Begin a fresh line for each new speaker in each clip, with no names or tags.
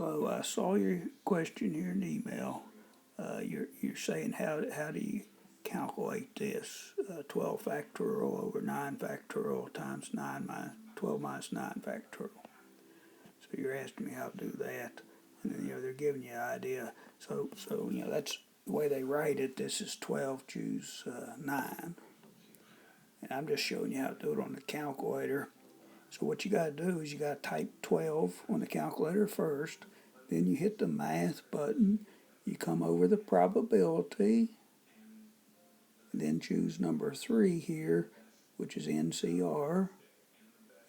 Hello, I saw your question here in the email. You're saying how do you calculate this? 12 factorial over 9 factorial times 12 minus 9 factorial. So you're asking me how to do that, and then they're giving you an idea. So that's the way they write it. This is 12 choose 9, and I'm just showing you how to do it on the calculator. So what you got to do is you got to type 12 on the calculator first, then you hit the math button, you come over the probability, then choose number 3 here, which is NCR,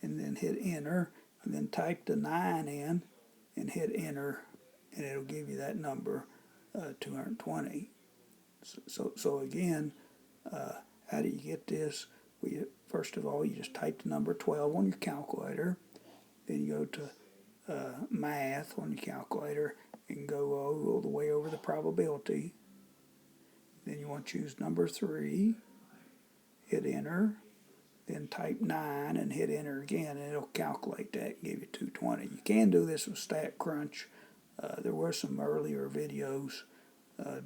and then hit enter, and then type the 9 in and hit enter, and it'll give you that number, 220. So again, how do you get this? Well, first of all, you just type the number 12 on your calculator, then you go to math on your calculator and go all the way over the probability. Then you want to choose number 3, hit enter, then type 9 and hit enter again, and it'll calculate that and give you 220. You can do this with StatCrunch. There were some earlier videos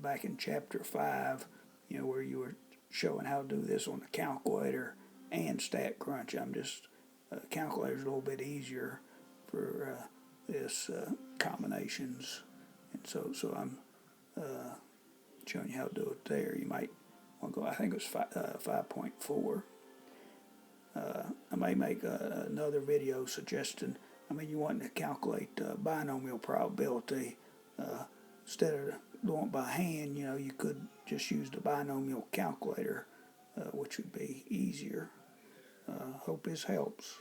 back in chapter 5, where you were showing how to do this on the calculator and StatCrunch. I'm just calculator's a little bit easier for this combinations, and so I'm showing you how to do it there. You might want to go. I think it was 5.4. I may make another video suggesting. You want to calculate binomial probability instead of doing it by hand. You could just use the binomial calculator, which would be easier. Hope this helps.